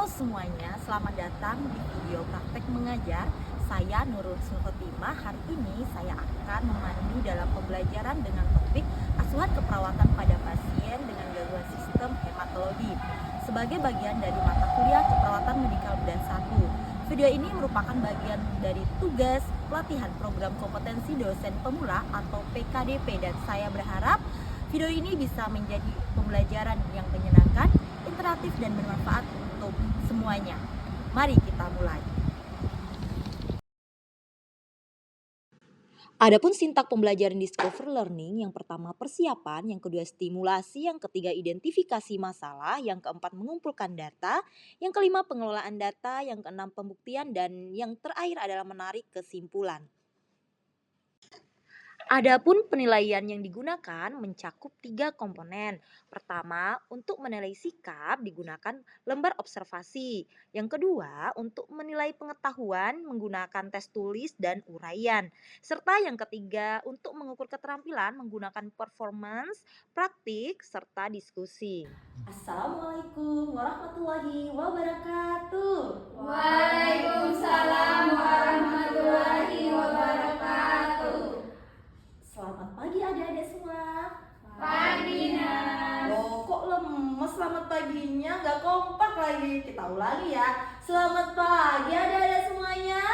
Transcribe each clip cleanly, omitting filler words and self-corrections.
Halo semuanya, selamat datang di video praktek mengajar. Saya Nurul Khotimah. Hari ini saya akan memandu dalam pembelajaran dengan topik asuhan keperawatan pada pasien dengan gangguan sistem hematologi sebagai bagian dari mata kuliah keperawatan medikal bedah 1. Video ini merupakan bagian dari tugas pelatihan program kompetensi dosen pemula atau PKDP, dan saya berharap video ini bisa menjadi pembelajaran yang menyenangkan, interaktif, dan bermanfaat untuk semuanya. Mari kita mulai. Adapun sintak pembelajaran discover learning, yang pertama persiapan, yang kedua stimulasi, yang ketiga identifikasi masalah, yang keempat mengumpulkan data, yang kelima pengelolaan data, yang keenam pembuktian, dan yang terakhir adalah menarik kesimpulan. Adapun penilaian yang digunakan mencakup 3 komponen. Pertama, untuk menilai sikap digunakan lembar observasi. Yang kedua, untuk menilai pengetahuan menggunakan tes tulis dan uraian. Serta yang ketiga, untuk mengukur keterampilan menggunakan performance, praktik, serta diskusi. Assalamualaikum warahmatullahi wabarakatuh. Waalaikumsalam warahmatullahi wabarakatuh. Selamat pagi adik-adik semua. Pagi, Nas. Loh, kok lemes selamat paginya? Nggak kompak lagi. Kita ulangi ya. Selamat pagi adik-adik semuanya.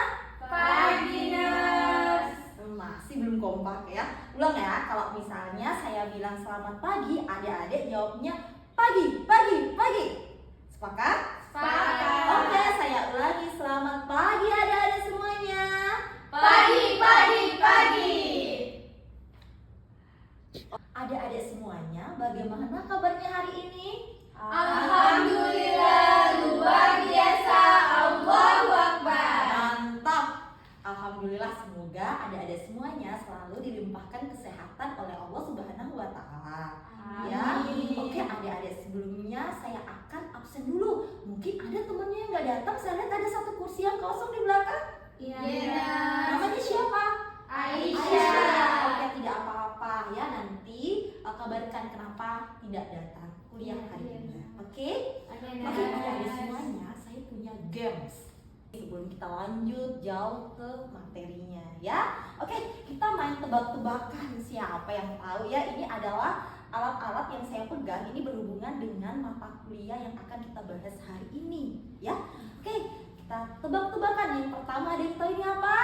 Pagi, Nas. Masih belum kompak ya. Ulang ya. Kalau misalnya saya bilang selamat pagi, adik-adik jawabnya pagi, pagi, pagi. Sepakat? Sepakat. Oke, saya ulangi. Selamat pagi adik-adik semuanya. Pagi, pagi, pagi. Adik-adik semuanya, bagaimana kabarnya hari ini? Alhamdulillah, luar biasa. Allahu Akbar. Mantap. Alhamdulillah, semoga adik-adik semuanya selalu dilimpahkan kesehatan oleh Allah Subhanahu wa taala. Ya. Oke, adik-adik, sebelumnya saya akan absen dulu. Mungkin ada temannya yang nggak datang. Saya lihat ada satu kursi yang kosong di belakang. Iya. Namanya siapa? Aisyah. Oke, tidak apa-apa ya, nanti kabarkan kenapa tidak datang kuliah hari ini. Oke? Oke, adik-adik semuanya, saya punya games. Sebelum kita lanjut jauh ke materinya ya. Oke, kita main tebak-tebakan. Siapa yang tahu ya? Ini adalah alat-alat yang saya pegang. Ini berhubungan dengan mata kuliah yang akan kita bahas hari ini ya. Oke, kita tebak-tebakan. Yang pertama, ada yang tahu ini apa?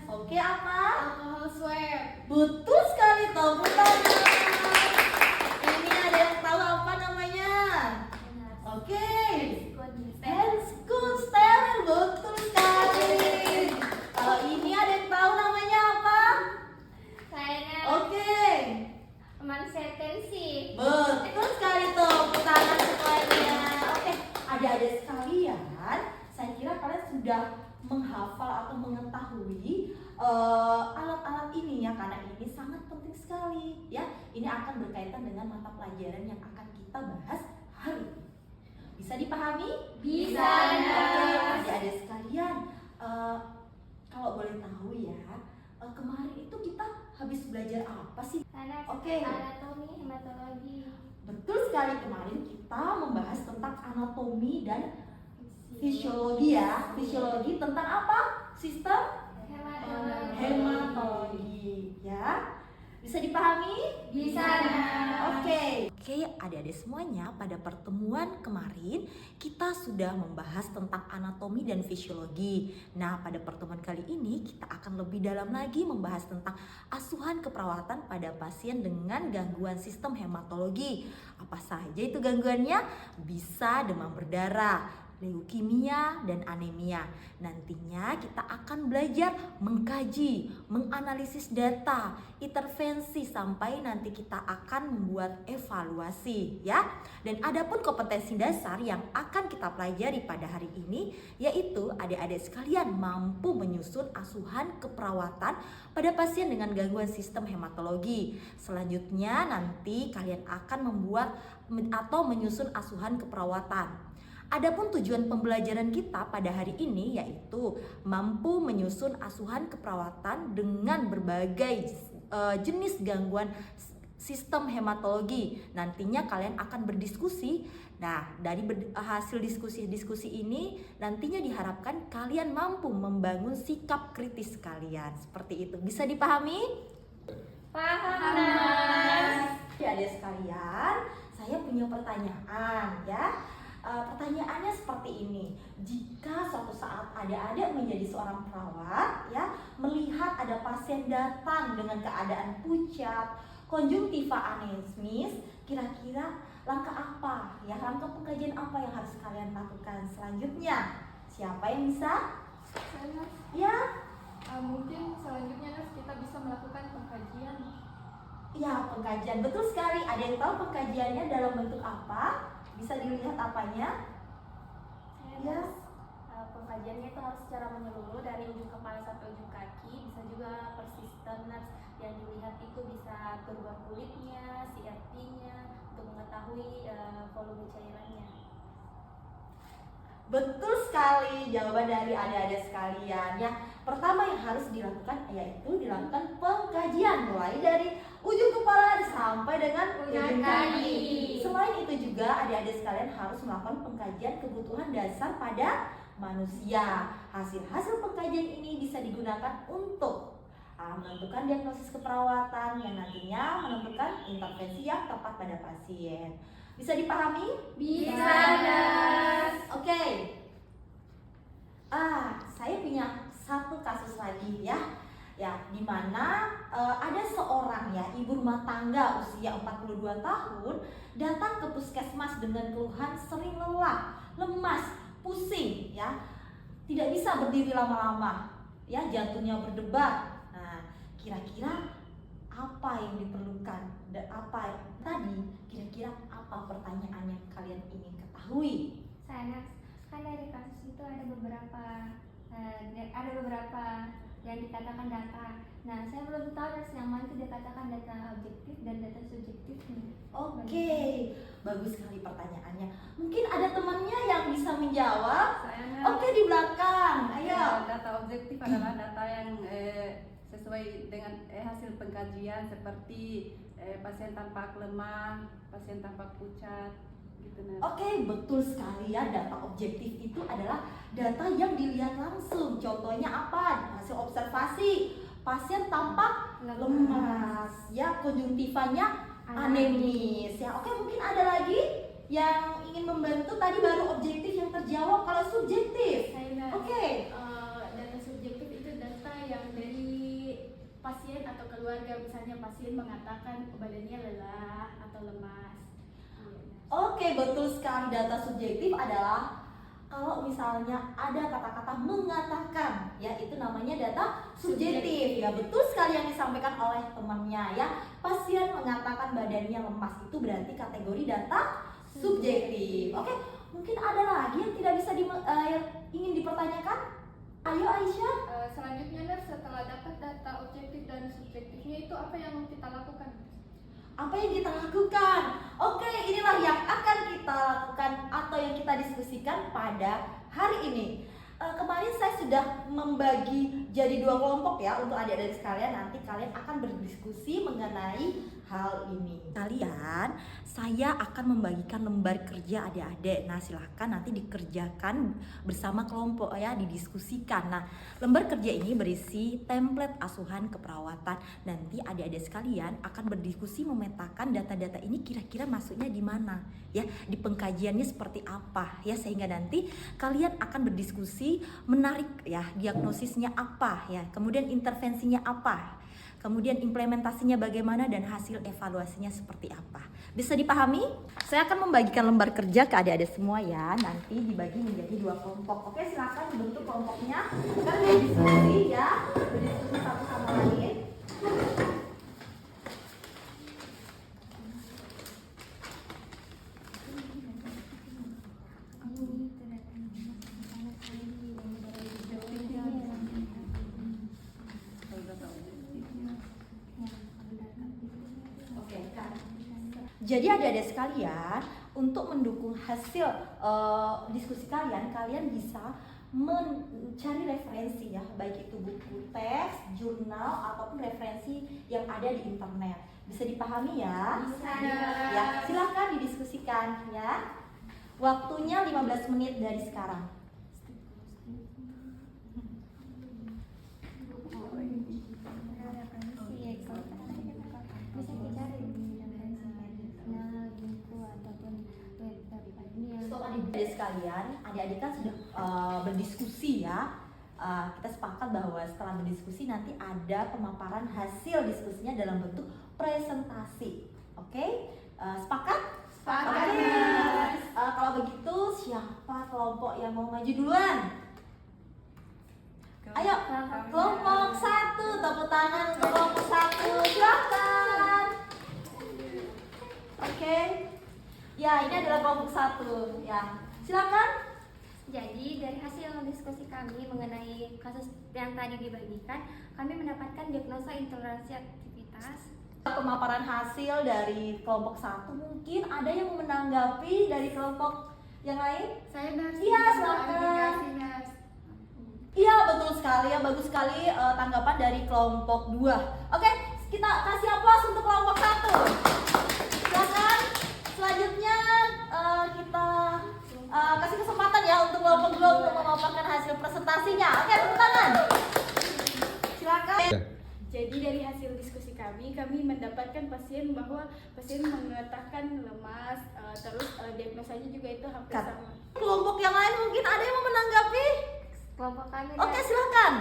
Oke, apa? Alkohol swab. Betul sekali, tepuk tangan. Ini ada yang tahu apa namanya? Oke, Handscoon Steril, betul sekali. Kalau ini ada yang tahu namanya apa? Saya Oke, tensi. betul sekali, tepuk tangan semuanya. Oke, adik-adik sekalian, saya kira kalian sudah menghafal atau mengetahui alat-alat ini ya, karena ini sangat penting sekali ya. Ini akan berkaitan dengan mata pelajaran yang akan kita bahas hari ini. Bisa dipahami? Bisa, Oke, Nas. adik-adik sekalian, kalau boleh tahu ya, kemarin itu kita habis belajar apa sih? Oke. Anatomi, hematologi. Betul sekali, kemarin kita membahas tentang anatomi dan fisiologi ya. Fisiologi tentang apa? Sistem hematologi ya. Bisa dipahami? Bisa, Nas. Oke, adik-adik semuanya, pada pertemuan kemarin kita sudah membahas tentang anatomi dan fisiologi. Nah, pada pertemuan kali ini kita akan lebih dalam lagi membahas tentang asuhan keperawatan pada pasien dengan gangguan sistem hematologi. Apa saja itu gangguannya? Bisa demam berdarah, leukemia, dan anemia. Nantinya kita akan belajar mengkaji, menganalisis data, intervensi, sampai nanti kita akan membuat evaluasi ya. Dan adapun kompetensi dasar yang akan kita pelajari pada hari ini, yaitu adik-adik sekalian mampu menyusun asuhan keperawatan pada pasien dengan gangguan sistem hematologi. Selanjutnya nanti kalian akan membuat atau menyusun asuhan keperawatan. Adapun tujuan pembelajaran kita pada hari ini yaitu mampu menyusun asuhan keperawatan dengan berbagai jenis gangguan sistem hematologi. Nantinya kalian akan berdiskusi. Nah, dari hasil diskusi-diskusi ini nantinya diharapkan kalian mampu membangun sikap kritis kalian. Seperti itu. Bisa dipahami? Paham, Nas. Adik sekalian, saya punya pertanyaan ya. Pertanyaannya seperti ini. Jika suatu saat adik-adik menjadi seorang perawat ya, melihat ada pasien datang dengan keadaan pucat, konjungtiva anemis, kira-kira langkah apa ya, langkah pengkajian apa yang harus kalian lakukan selanjutnya? Siapa yang bisa? Saya, Nas. Ya, Mungkin selanjutnya, Nas, kita bisa melakukan pengkajian. ya pengkajian, betul sekali. Ada yang tahu pengkajiannya dalam bentuk apa? Bisa dilihat apanya? Saya, Ya. Nas. Pengkajiannya itu harus secara menyeluruh dari ujung kepala sampai ujung kaki. Bisa juga persisten, Nas. Yang dilihat itu bisa perubahan kulitnya, CRP-nya, untuk mengetahui volume cairannya. Betul sekali jawaban dari adik-adik sekalian ya. Pertama yang harus dilakukan yaitu dilakukan pengkajian mulai dari ujung kepala sampai dengan ujung kaki. Selain itu juga adik-adik sekalian harus melakukan pengkajian kebutuhan dasar pada manusia. Hasil-hasil pengkajian ini bisa digunakan untuk menentukan diagnosis keperawatan yang nantinya menentukan intervensi yang tepat pada pasien. Bisa dipahami? Bisa, Nas. Oke. Saya punya satu kasus lagi ya. Ya, di mana ada seorang ya ibu rumah tangga usia 42 tahun datang ke puskesmas dengan keluhan sering lelah, lemas, pusing ya. Tidak bisa berdiri lama-lama. Ya, jantungnya berdebar. Nah, kira-kira apa yang diperlukan dan apa tadi kira-kira apa pertanyaan yang kalian ingin ketahui? Saya, Nas, kan dari kasus itu ada beberapa yang dikatakan data. Nah, saya belum tahu, Nas, yang mana itu dikatakan data objektif dan data subjektif nih. Oke, bagus sekali pertanyaannya. Mungkin ada temannya yang bisa menjawab. Saya, Oke, di belakang. Ayo. data objektif adalah data yang sesuai dengan hasil pengkajian seperti pasien tampak lemah, pasien tampak pucat, gitu. Oke, betul sekali ya. Data objektif itu adalah data yang dilihat langsung. Contohnya apa? Hasil observasi. Pasien tampak lemas, ya, konjungtivanya anemis. Ya, oke, mungkin ada lagi yang ingin membantu. Tadi baru objektif yang terjawab. Kalau subjektif, Saya, Nas. oke. Data subjektif itu data yang dari pasien atau keluarga. Misalnya pasien mengatakan badannya lelah atau lemas. Oke, betul sekali. Data subjektif adalah kalau misalnya ada kata-kata mengatakan, ya itu namanya data subjektif. Ya, betul sekali yang disampaikan oleh temannya ya. Pasien mengatakan badannya lemas, itu berarti kategori data subjektif. Oke, mungkin ada lagi yang tidak bisa yang ingin dipertanyakan? Ayo Aisyah. Selanjutnya, Nas, setelah dapat data objektif dan subjektifnya itu apa yang kita lakukan? Apa yang kita lakukan? Oke, inilah yang akan kita lakukan atau yang kita diskusikan pada hari ini. Kemarin saya sudah membagi jadi 2 kelompok ya untuk adik-adik sekalian. Nanti kalian akan berdiskusi mengenai hal ini. Kalian, saya akan membagikan lembar kerja adik-adik. Nah, silahkan nanti dikerjakan bersama kelompok ya, didiskusikan. Nah, lembar kerja ini berisi template asuhan keperawatan. Nanti adik-adik sekalian akan berdiskusi memetakan data-data ini kira-kira masuknya di mana ya, di pengkajiannya seperti apa ya, sehingga nanti kalian akan berdiskusi menarik ya, diagnosisnya apa ya, kemudian intervensinya apa, kemudian implementasinya bagaimana, dan hasil evaluasinya seperti apa. Bisa dipahami? Saya akan membagikan lembar kerja ke adik-adik semua ya, nanti dibagi menjadi 2 kelompok. Oke, silakan dibentuk kelompoknya. Kalian berdiskusi ya, berdiskusi satu sama lain. Jadi adik-adik sekalian, untuk mendukung hasil diskusi kalian, kalian bisa mencari referensi ya, baik itu buku teks, jurnal, ataupun referensi yang ada di internet. Bisa dipahami ya? Bisa. Ya, silakan didiskusikan ya. Waktunya 15 menit dari sekarang. Bisa dicari di internasional gitu ataupun website ini yang Adik-adik sekalian, adik-adik kan sudah berdiskusi ya. Kita sepakat bahwa setelah berdiskusi nanti ada pemaparan hasil diskusinya dalam bentuk presentasi. Oke? Sepakat? Sepakat. Oke. Kalau begitu siapa kelompok yang mau maju duluan? Ayo, kelompok 1, tepuk tangan untuk kelompok 1, silakan. Oke. Ya, ini adalah kelompok 1. Ya, silakan. Jadi dari hasil diskusi kami mengenai kasus yang tadi dibagikan, kami mendapatkan diagnosa intoleransi aktivitas. Pemaparan hasil dari kelompok 1, mungkin ada yang mau menanggapi dari kelompok yang lain? Saya Nars. Iya, silakan. Iya, betul sekali ya, bagus sekali tanggapan dari kelompok 2. Oke, kita kasih aplaus untuk kelompok 1. Silakan. Selanjutnya kita kasih kesempatan ya untuk kelompok 2 untuk memaparkan hasil presentasinya. Oke, tepuk tangan. Silakan. Jadi dari hasil diskusi kami mendapatkan pasien bahwa pasien mengatakan lemas, terus diagnosanya juga itu hampir Kat. sama. Kelompok yang lain mungkin ada yang mau menanggapi? Kelompok kami Oke, silakan.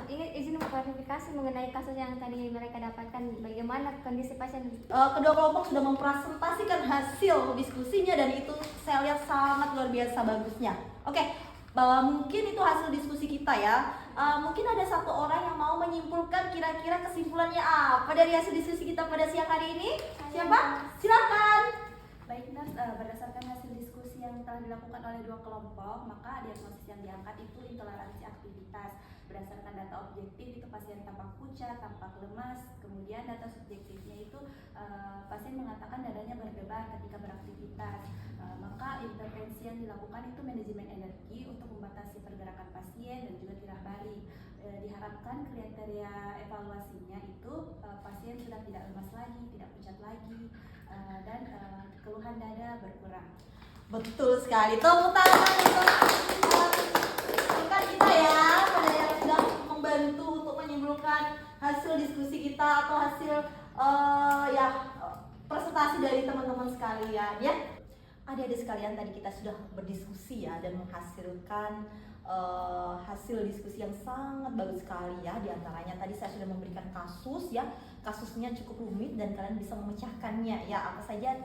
ingin izin mengklarifikasi mengenai kasus yang tadi mereka dapatkan, bagaimana kondisi pasien. Kedua kelompok sudah mempresentasikan hasil diskusinya dan itu saya lihat sangat luar biasa bagusnya. Oke, bahwa mungkin itu hasil diskusi kita ya. Mungkin ada satu orang yang mau menyimpulkan kira-kira kesimpulannya apa dari hasil diskusi kita pada siang hari ini? Siapa? Silakan. Baik Nars, berdasarkan hasil diskusi yang telah dilakukan oleh dua kelompok, maka diagnosis yang diangkat itu intoleransi aktivitas. Berdasarkan data objektif itu pasien tampak pucat, tampak lemas, kemudian data subjektifnya itu pasien mengatakan dadanya berdebar ketika beraktivitas. Maka intervensi yang dilakukan itu manajemen energi untuk membatasi pergerakan pasien dan juga tirah balik. Diharapkan kriteria evaluasinya itu pasien sudah tidak lemas lagi, tidak pucat lagi, dan keluhan dada berkurang. Betul sekali. Tepuk tangan untuk rekan kita ya, pada yang sudah membantu untuk menyimpulkan hasil diskusi kita atau hasil presentasi dari teman-teman sekalian ya. Adik-adik sekalian, tadi kita sudah berdiskusi ya dan menghasilkan hasil diskusi yang sangat bagus sekali ya. Di antaranya tadi saya sudah memberikan kasus ya, kasusnya cukup rumit dan kalian bisa memecahkannya ya, apa saja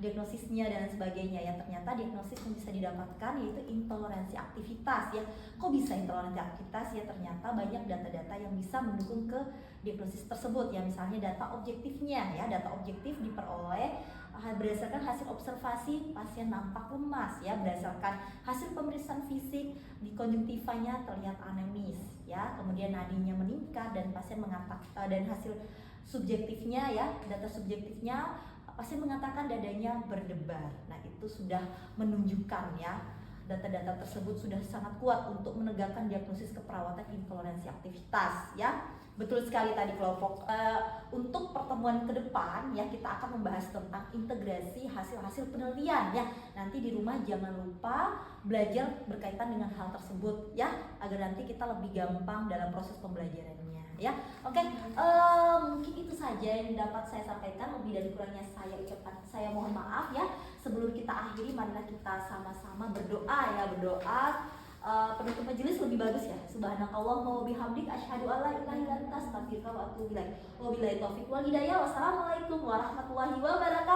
diagnosisnya dan sebagainya ya. Ternyata diagnosis yang bisa didapatkan yaitu intoleransi aktivitas ya. Kok bisa intoleransi aktivitas ya? Ternyata banyak data-data yang bisa mendukung ke diagnosis tersebut ya. Misalnya data objektifnya ya, data objektif diperoleh berdasarkan hasil observasi pasien nampak lemas ya, berdasarkan hasil pemeriksaan fisik di konjungtivanya terlihat anemis ya, kemudian nadinya meningkat dan pasien mengatakan, dan hasil subjektifnya ya, data subjektifnya pasien mengatakan dadanya berdebar. Nah, itu sudah menunjukkan ya, data-data tersebut sudah sangat kuat untuk menegakkan diagnosis keperawatan intoleransi aktivitas ya. Betul sekali tadi kelompok. Untuk pertemuan ke depan ya, kita akan membahas tentang integrasi hasil-hasil penelitian ya. Nanti di rumah jangan lupa belajar berkaitan dengan hal tersebut ya, agar nanti kita lebih gampang dalam proses pembelajarannya ya. Oke, mungkin itu saja yang dapat saya sampaikan. Lebih dan kurangnya saya mohon maaf ya. Sebelum kita akhiri, marilah kita sama-sama berdoa ya, berdoa. Penutup majelis lebih bagus ya. Subhanakallahumma wa bihamdik asyhadu an la ilaha illa anta astaghfiruka wa atubu ilaik. Wabillahi taufiq wal hidayah. Wassalamualaikum warahmatullahi wabarakatuh.